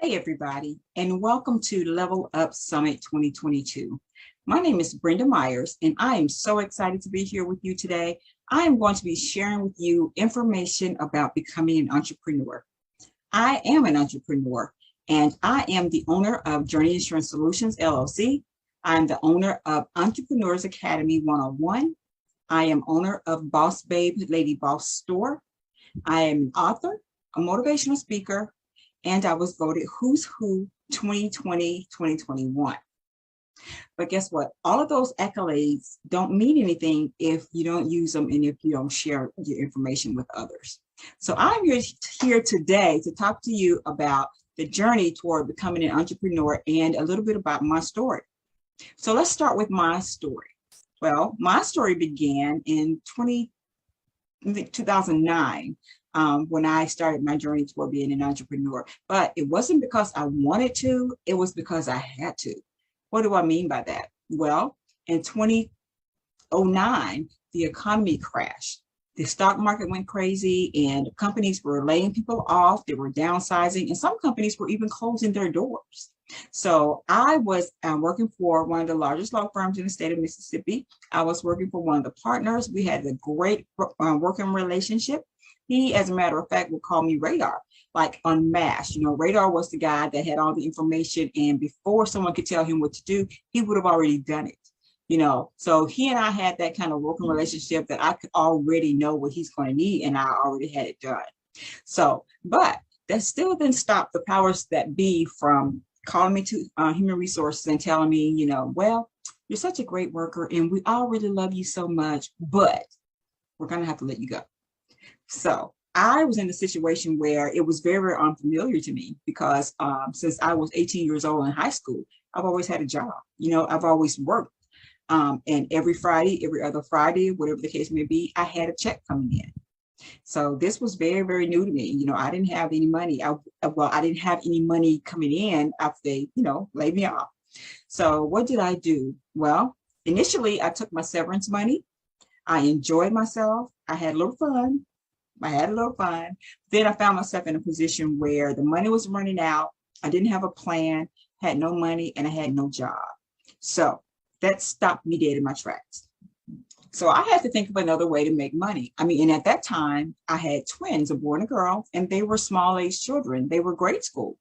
Hey everybody, and welcome to Level Up Summit 2022. My name is Brenda Myers, and I am so excited to be here with you today. I am going to be sharing with you information about becoming an entrepreneur. I am an entrepreneur, and I am the owner of Journey Insurance Solutions, LLC. I'm the owner of Entrepreneurs Academy 101. I am owner of Boss Babe Lady Boss Store. I am an author, a motivational speaker, and I was voted Who's Who 2020-2021. But guess what? All of those accolades don't mean anything if you don't use them and if you don't share your information with others. So I'm here today to talk to you about the journey toward becoming an entrepreneur and a little bit about my story. So let's start with my story. Well, my story began in 2009 when I started my journey toward being an entrepreneur. But it wasn't because I wanted to, it was because I had to. What do I mean by that? Well, in 2009, the economy crashed. The stock market went crazy and companies were laying people off, they were downsizing, and some companies were even closing their doors. So I was working for one of the largest law firms in the state of Mississippi. I was working for one of the partners. We had a great working relationship. He, as a matter of fact, would call me Radar, like unmasked. You know, Radar was the guy that had all the information, and before someone could tell him what to do, he would have already done it. You know, so he and I had that kind of working relationship that I could already know what he's going to need, and I already had it done. So, but that still didn't stop the powers that be from calling me to human resources and telling me, you know, well, you're such a great worker and we all really love you so much, but we're going to have to let you go. So I was in a situation where it was very, very unfamiliar to me because since I was 18 years old in high school, I've always had a job. You know, I've always worked. And every Friday, every other Friday, whatever the case may be, I had a check coming in. So this was very, very new to me. You know, I didn't have any money. I didn't have any money coming in after they, you know, laid me off. So what did I do? Well, initially I took my severance money. I enjoyed myself. I had a little fun. Then I found myself in a position where the money was running out. I didn't have a plan, had no money, and I had no job. So that stopped me dead in my tracks. So I had to think of another way to make money. I mean, and at that time, I had twins, a boy and a girl, and they were small age children. They were grade school.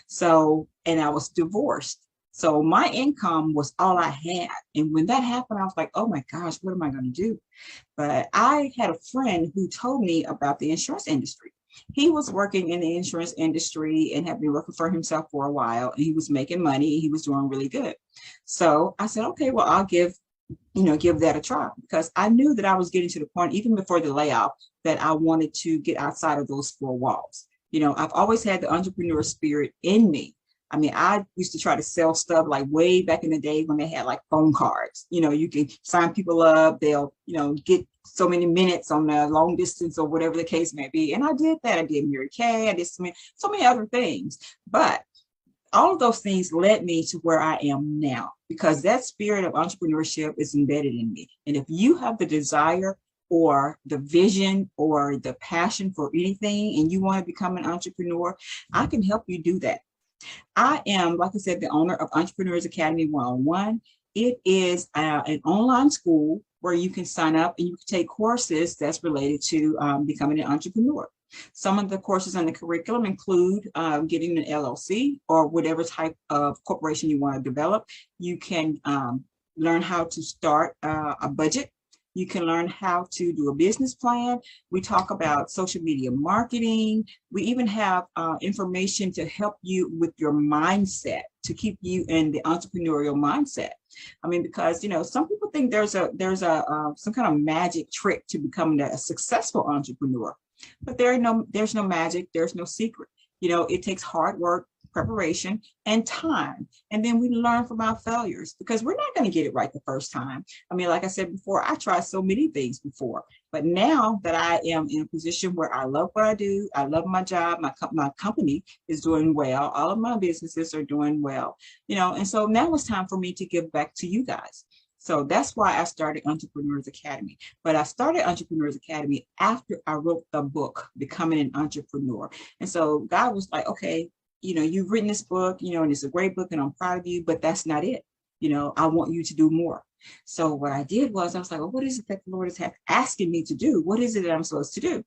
So, and I was divorced. So my income was all I had. And when that happened, I was like, oh my gosh, what am I going to do? But I had a friend who told me about the insurance industry. He was working in the insurance industry and had been working for himself for a while, and he was making money. He was doing really good. So I said, okay, well, I'll give that a try, because I knew that I was getting to the point, even before the layoff, that I wanted to get outside of those four walls. You know, I've always had the entrepreneur spirit in me. I mean, I used to try to sell stuff like way back in the day when they had like phone cards. You know, you can sign people up, they'll, you know, get so many minutes on the long distance or whatever the case may be. And I did that. I did Mary Kay, I did so many other things. But all of those things led me to where I am now, because that spirit of entrepreneurship is embedded in me. And if you have the desire or the vision or the passion for anything and you want to become an entrepreneur, I can help you do that. I am, like I said, the owner of Entrepreneurs Academy 101. It is an online school where you can sign up and you can take courses that's related to becoming an entrepreneur. Some of the courses on the curriculum include getting an LLC or whatever type of corporation you want to develop. You can learn how to start a budget. You can learn how to do a business plan. We talk about social media marketing. We even have information to help you with your mindset, to keep you in the entrepreneurial mindset. I mean, because, you know, some people think there's some kind of magic trick to becoming a successful entrepreneur, but there's no magic, there's no secret. You know, it takes hard work, preparation, and time. And then we learn from our failures, because we're not going to get it right the first time. I mean, like I said before, I tried so many things before, but now that I am in a position where I love what I do, I love my job, my company is doing well, all of my businesses are doing well, you know, and so now it's time for me to give back to you guys. So that's why I started Entrepreneurs Academy. But I started Entrepreneurs Academy after I wrote the book, Becoming an Entrepreneur. And so God was like, okay, you've written this book, and it's a great book and I'm proud of you, but that's not it. I want you to do more. So what I did was I was like, well, what is it that the Lord is asking me to do? What is it that I'm supposed to do?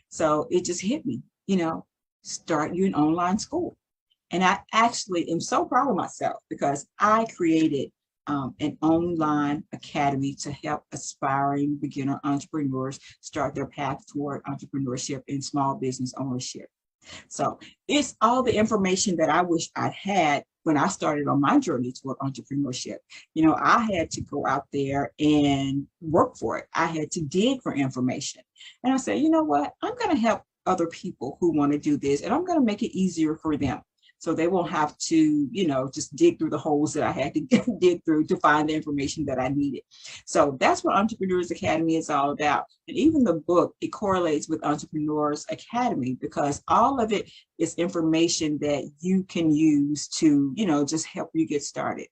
So it just hit me, start you an online school. And I actually am so proud of myself because I created an online academy to help aspiring beginner entrepreneurs start their path toward entrepreneurship and small business ownership. So it's all the information that I wish I'd had when I started on my journey toward entrepreneurship. I had to go out there and work for it. I had to dig for information. And I said, you know what? I'm going to help other people who want to do this, and I'm going to make it easier for them. So they won't have to, just dig through the holes that I had to dig through to find the information that I needed. So that's what Entrepreneurs Academy is all about. And even the book, it correlates with Entrepreneurs Academy because all of it is information that you can use to, just help you get started.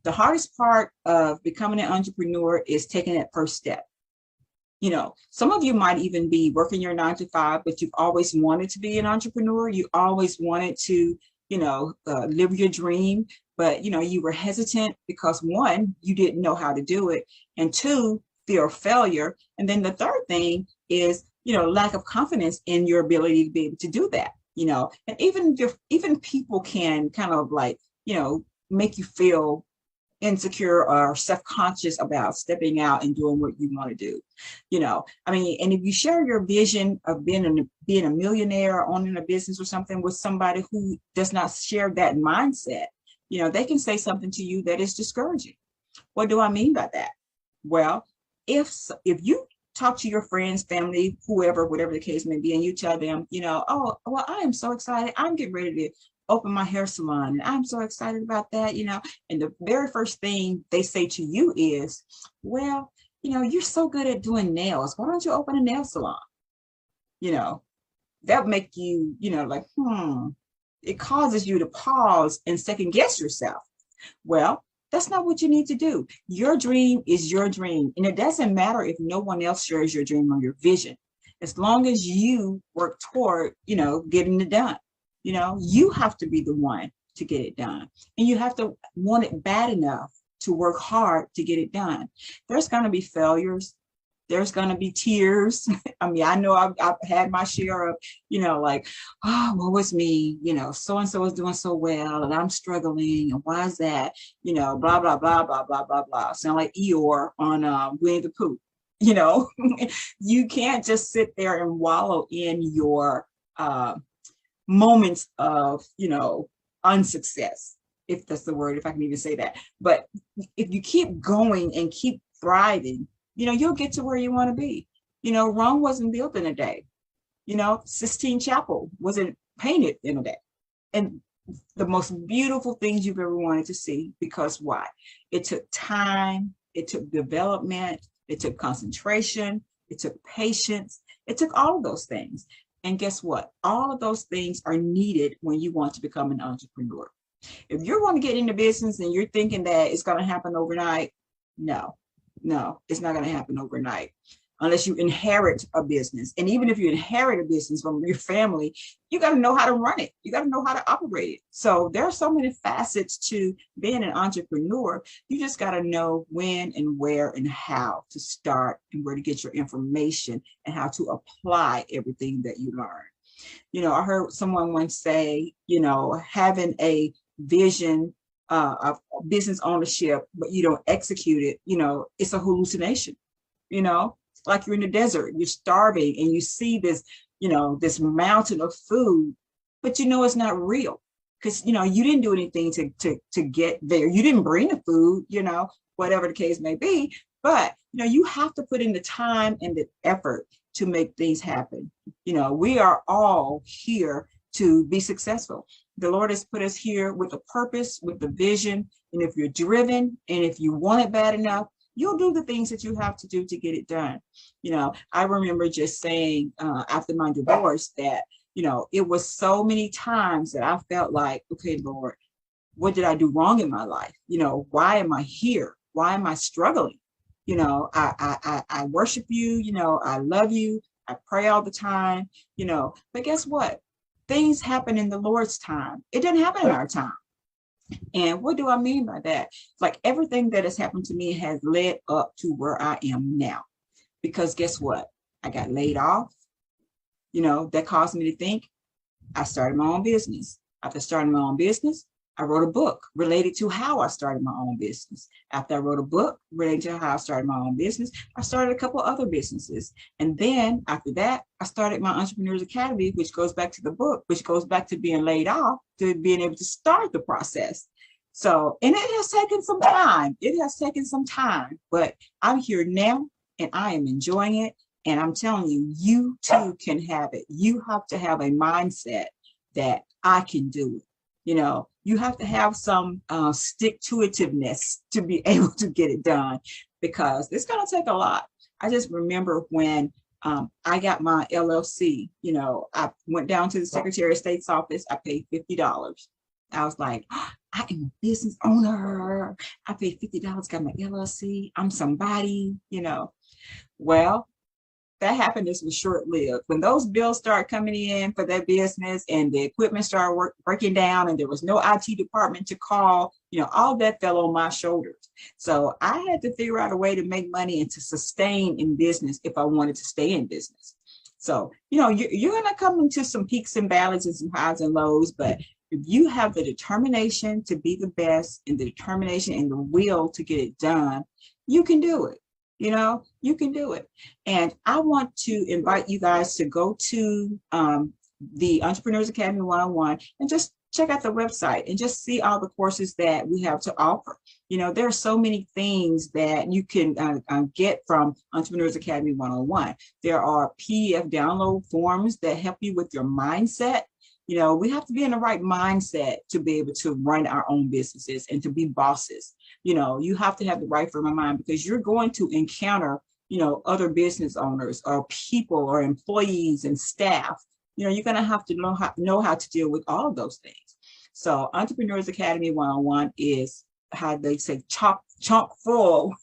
The hardest part of becoming an entrepreneur is taking that first step. Some of you might even be working your 9 to 5, but you've always wanted to be an entrepreneur. You always wanted to live your dream, but, you were hesitant because 1, you didn't know how to do it. And 2, fear of failure. And then the third thing is, lack of confidence in your ability to be able to do that, and even people can kind of like, make you feel insecure or self-conscious about stepping out and doing what you want to do. And if you share your vision of being a millionaire or owning a business or something with somebody who does not share that mindset, they can say something to you that is discouraging. What do I mean by that? Well, if you talk to your friends, family, whoever, whatever the case may be, and you tell them, oh, well, I am so excited. I'm getting ready to open my hair salon and I'm so excited about that, and the very first thing they say to you is, well, you're so good at doing nails. Why don't you open a nail salon? That make you, like, it causes you to pause and second guess yourself. Well, that's not what you need to do. Your dream is your dream. And it doesn't matter if no one else shares your dream or your vision, as long as you work toward, getting it done. You have to be the one to get it done. And you have to want it bad enough to work hard to get it done. There's going to be failures. There's going to be tears. I mean, I know I've had my share of, like, oh, what was me? So-and-so is doing so well and I'm struggling. And why is that? Blah, blah, blah, blah, blah, blah, blah. Sound like Eeyore on Winnie the Pooh. You can't just sit there and wallow in your moments of, unsuccess, if that's the word, if I can even say that. But if you keep going and keep thriving, you'll get to where you want to be. Rome wasn't built in a day. Sistine Chapel wasn't painted in a day. And the most beautiful things you've ever wanted to see, because why? It took time, it took development, it took concentration, it took patience, it took all of those things. And guess what? All of those things are needed when you want to become an entrepreneur. If you're going to get into business and you're thinking that it's going to happen overnight, no, it's not going to happen overnight unless you inherit a business. And even if you inherit a business from your family, you got to know how to run it. You got to know how to operate it. So there are so many facets to being an entrepreneur. You just got to know when and where and how to start and where to get your information and how to apply everything that you learn. I heard someone once say, having a vision of business ownership, but you don't execute it, it's a hallucination. It's like you're in the desert, you're starving and you see this, this mountain of food, but it's not real because, you didn't do anything to get there. You didn't bring the food, whatever the case may be, but, you have to put in the time and the effort to make things happen. We are all here to be successful. The Lord has put us here with a purpose, with the vision. And if you're driven and if you want it bad enough, you'll do the things that you have to do to get it done. I remember just saying after my divorce that, it was so many times that I felt like, okay, Lord, what did I do wrong in my life? Why am I here? Why am I struggling? I worship you, I love you. I pray all the time, but guess what? things happen in the Lord's time. It didn't happen in our time. And what do I mean by that? Like everything that has happened to me has led up to where I am now. Because guess what? I got laid off. That caused me to think. I started my own business. After starting my own business, I wrote a book related to how I started my own business. After I wrote a book related to how I started my own business, I started a couple other businesses. And then after that, I started my Entrepreneurs Academy, which goes back to the book, which goes back to being laid off, to being able to start the process. So, and it has taken some time. It has taken some time, but I'm here now and I am enjoying it. And I'm telling you, you too can have it. You have to have a mindset that I can do it. You have to have some stick-to-itiveness to be able to get it done, because it's going to take a lot. I just remember when I got my LLC, I went down to the Secretary of State's office. I paid $50. I was like, oh, I am a business owner. I paid $50, got my LLC. I'm somebody, Well, that happiness was short-lived. When those bills started coming in for that business and the equipment started breaking down and there was no IT department to call, all that fell on my shoulders. So I had to figure out a way to make money and to sustain in business if I wanted to stay in business. So, you're going to come into some peaks and valleys and some highs and lows, but if you have the determination to be the best and the determination and the will to get it done, you can do it. You can do it. And I want to invite you guys to go to the Entrepreneurs Academy 101 and just check out the website and just see all the courses that we have to offer. There are so many things that you can get from Entrepreneurs Academy 101. There are PDF download forms that help you with your mindset. We have to be in the right mindset to be able to run our own businesses and to be bosses. You have to have the right frame of mind, because you're going to encounter, other business owners or people or employees and staff. You're going to have to know how to deal with all of those things. So Entrepreneurs Academy 101 is, how they say, chock full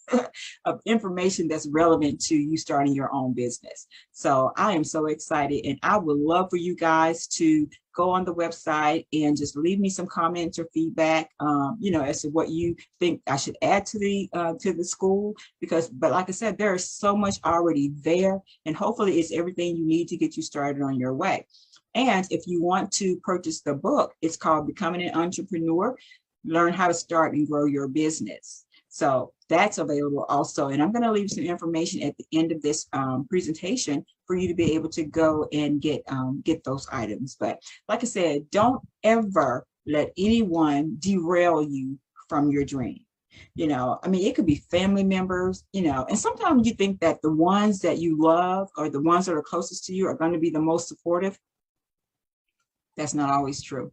of information that's relevant to you starting your own business. So I am so excited, and I would love for you guys to go on the website and just leave me some comments or feedback, as to what you think I should add to the school. But like I said, there is so much already there, and hopefully it's everything you need to get you started on your way. And if you want to purchase the book, it's called Becoming an Entrepreneur: Learn How to Start and Grow Your Business. So that's available also. And I'm going to leave some information at the end of this presentation for you to be able to go and get those items. But like I said, don't ever let anyone derail you from your dream. It could be family members, and sometimes you think that the ones that you love or the ones that are closest to you are going to be the most supportive. That's not always true.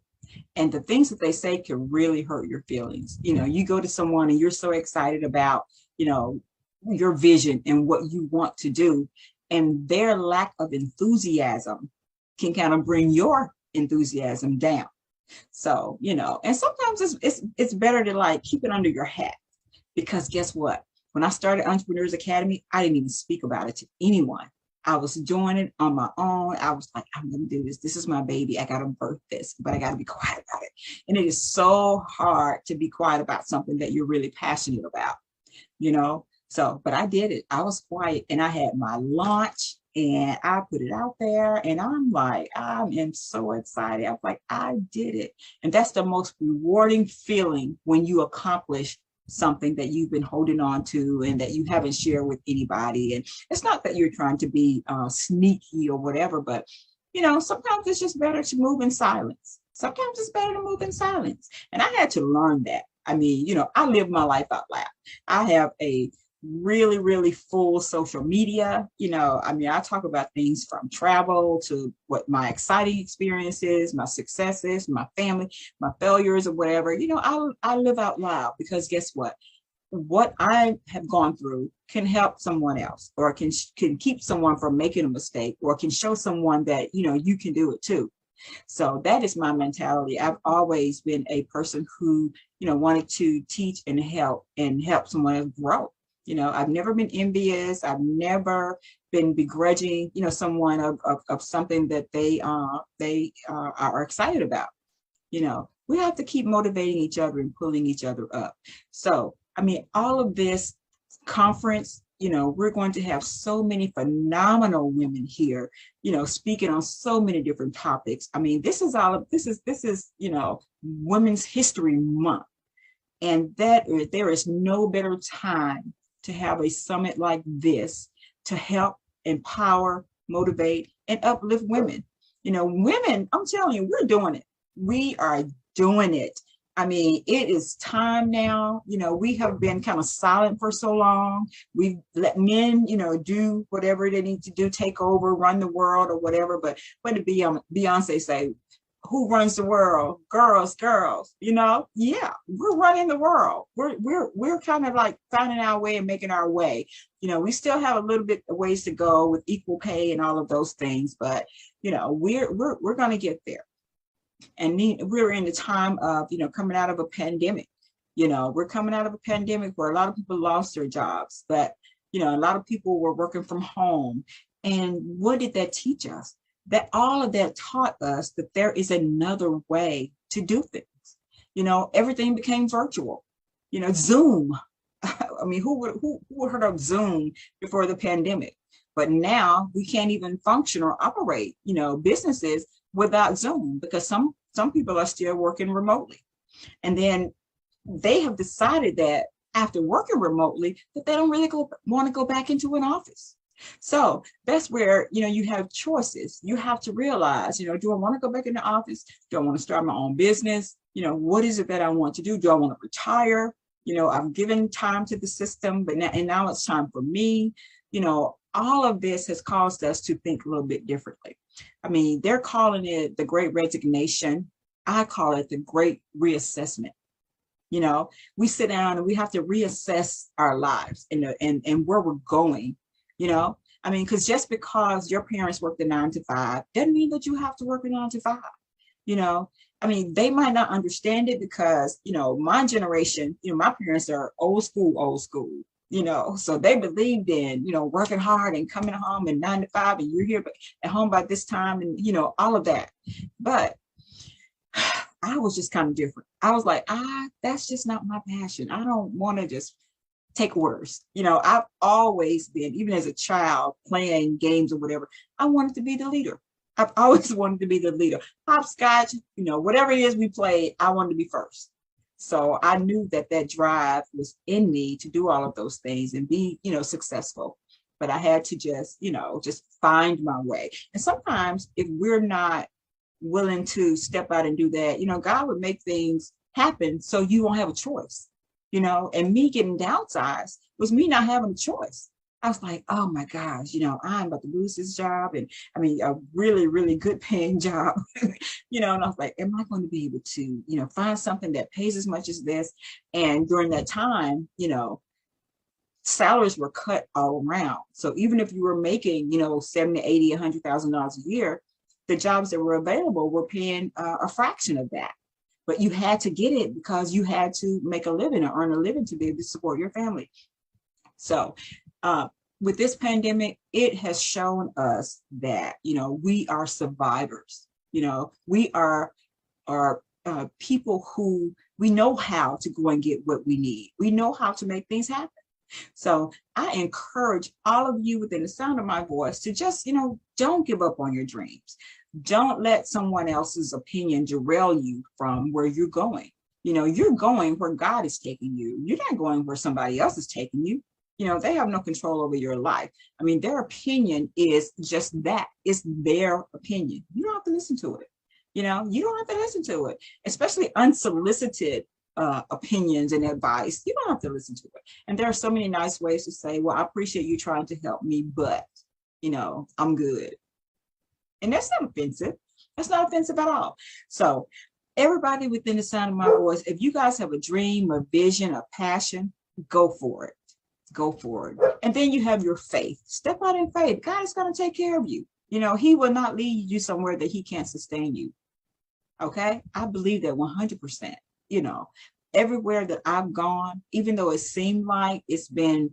And the things that they say can really hurt your feelings. You go to someone and you're so excited about, your vision and what you want to do, and their lack of enthusiasm can kind of bring your enthusiasm down. So, and sometimes it's better to keep it under your hat, because guess what? When I started Entrepreneurs Academy, I didn't even speak about it to anyone. I was doing it on my own. I was like, I'm going to do this. This is my baby. I got to birth this, but I got to be quiet about it. And it is so hard to be quiet about something that you're really passionate about, So, but I did it. I was quiet, and I had my launch, and I put it out there, and I am so excited. I was like, I did it. And that's the most rewarding feeling, when you accomplish something that you've been holding on to and that you haven't shared with anybody. And it's not that you're trying to be sneaky or whatever, but sometimes it's just better to move in silence. Sometimes it's better to move in silence. And I had to learn that. I live my life out loud. I have a really, really full social media. I talk about things from travel to what my exciting experiences, my successes, my family, my failures, or whatever. I live out loud, because guess what? What I have gone through can help someone else, or can keep someone from making a mistake, or can show someone that, you can do it too. So that is my mentality. I've always been a person who, wanted to teach and help someone else grow. I've never been envious. I've never been begrudging, someone of something that they are excited about. We have to keep motivating each other and pulling each other up. So, I mean, all of this conference, we're going to have so many phenomenal women here, speaking on so many different topics. I mean, this is Women's History Month. And there is no better time to have a summit like this to help empower, motivate, and uplift women. Women, I'm telling you, we're doing it. We are doing it. I mean, it is time now. We have been kind of silent for so long. We've let men, do whatever they need to do, take over, run the world or whatever. But what did Beyonce say? Who runs the world? Girls. Yeah, we're running the world. We're kind of like finding our way and making our way. We still have a little bit of ways to go with equal pay and all of those things, but we're going to get there. And we're in the time of coming out of a pandemic. We're coming out of a pandemic where a lot of people lost their jobs, but a lot of people were working from home. And what did that teach us? That all of that taught us that there is another way to do things. Everything became virtual. Zoom. I mean, who heard of Zoom before the pandemic? But now we can't even function or operate, businesses without Zoom, because some people are still working remotely. And then they have decided that after working remotely, that they don't really want to go back into an office. So that's where, you have choices. You have to realize, do I want to go back in the office? Do I want to start my own business? What is it that I want to do? Do I want to retire? I've given time to the system, but now it's time for me. All of this has caused us to think a little bit differently. I mean, they're calling it the Great Resignation. I call it the Great Reassessment. We sit down and we have to reassess our lives and where we're going. I mean, because just because your parents worked a 9 to 5 doesn't mean that you have to work a 9 to 5. I mean, they might not understand it because, my generation, my parents are old school, so they believed in, working hard and coming home and 9 to 5 and you're here at home by this time and, all of that. But I was just kind of different. I was like, that's just not my passion. I don't want to just take orders. I've always been, even as a child, playing games or whatever, I wanted to be the leader. I've always wanted to be the leader. Hopscotch, whatever it is we played, I wanted to be first. So I knew that drive was in me to do all of those things and be, successful. But I had to just find my way. And sometimes if we're not willing to step out and do that, God would make things happen so you won't have a choice. And me getting downsized was me not having a choice. I was like, oh my gosh, I'm about to lose this job. And I mean, a really, really good paying job, and I was like, am I going to be able to, find something that pays as much as this? And during that time, salaries were cut all around. So even if you were making, 70, 80, $100,000 a year, the jobs that were available were paying a fraction of that. But you had to get it because you had to make a living or earn a living to be able to support your family. So with this pandemic, it has shown us that, we are survivors. We are people who we know how to go and get what we need. We know how to make things happen. So I encourage all of you within the sound of my voice to just, don't give up on your dreams. Don't let someone else's opinion derail you from where you're going. You're going where God is taking you. You're not going where somebody else is taking you. They have no control over your life. I mean, their opinion is just that. It's their opinion. You don't have to listen to it. You don't have to listen to it, especially unsolicited opinions and advice. You don't have to listen to it. And there are so many nice ways to say, well, I appreciate you trying to help me, but, I'm good. And that's not offensive. That's not offensive at all. So everybody within the sound of my voice, if you guys have a dream, a vision, a passion, go for it. Go for it. And then you have your faith. Step out in faith. God is going to take care of you. He will not lead you somewhere that he can't sustain you. Okay? I believe that 100%, everywhere that I've gone, even though it seemed like it's been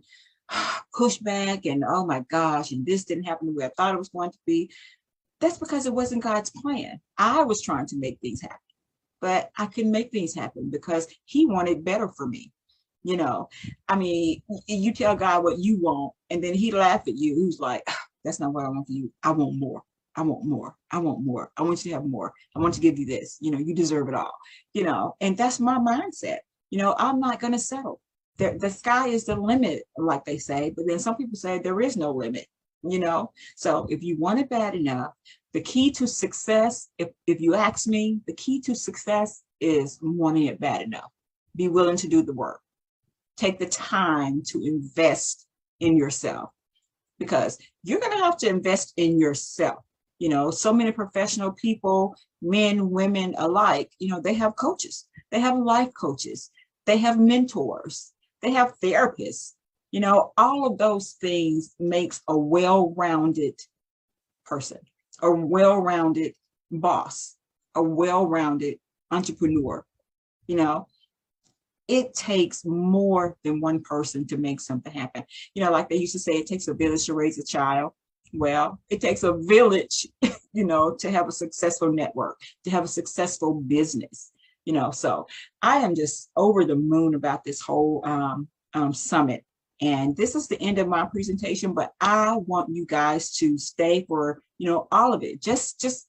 pushback and oh my gosh, and this didn't happen the way I thought it was going to be, that's because it wasn't God's plan. I was trying to make things happen, but I couldn't make things happen because he wanted better for me. You know, I mean, you tell God what you want, and then he laugh at you. Who's like, that's not what I want for you. I want more. I want more. I want more. I want you to have more. I want to give you this. You know, you deserve it all. You know, and that's my mindset. You know, I'm not going to settle. The sky is the limit, like they say. But then some people say there is no limit. You know, so if you want it bad enough, the key to success, if you ask me, the key to success is wanting it bad enough. Be willing to do the work. Take the time to invest in yourself, because you're going to have to invest in yourself. You know, so many professional people, men, women alike, you know, they have coaches, they have life coaches, they have mentors, they have therapists. You know, all of those things makes a well-rounded person, a well-rounded boss, a well-rounded entrepreneur. You know, it takes more than one person to make something happen. You know, like they used to say, it takes a village to raise a child. Well, it takes a village, you know, to have a successful network, to have a successful business, you know. So I am just over the moon about this whole summit. And this is the end of my presentation, but I want you guys to stay for, you know, all of it. Just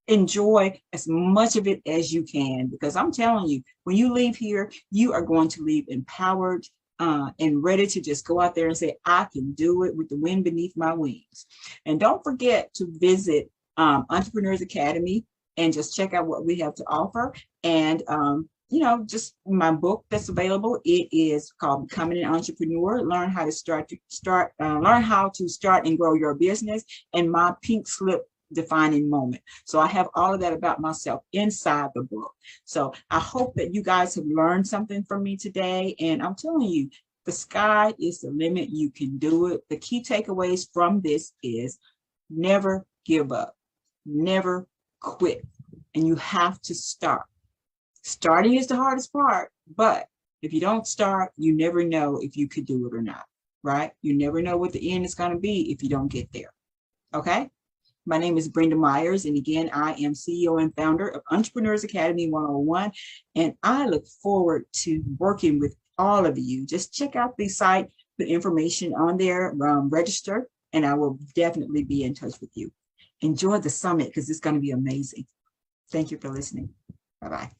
enjoy as much of it as you can, because I'm telling you, when you leave here, you are going to leave empowered and ready to just go out there and say, I can do it with the wind beneath my wings. And don't forget to visit Entrepreneurs Academy and just check out what we have to offer. And you know, just my book that's available. It is called Becoming an Entrepreneur. Learn how to learn how to start and grow your business, and my pink slip defining moment. So I have all of that about myself inside the book. So I hope that you guys have learned something from me today. And I'm telling you, the sky is the limit. You can do it. The key takeaways from this is never give up, never quit, and you have to start. Starting is the hardest part, but if you don't start, you never know if you could do it or not, right? You never know what the end is going to be if you don't get there. Okay? My name is Brenda Myers, and again, I am CEO and founder of Entrepreneurs Academy 101, and I look forward to working with all of you. Just check out the site, put information on there, register, and I will definitely be in touch with you. Enjoy the summit because it's going to be amazing. Thank you for listening. Bye-bye.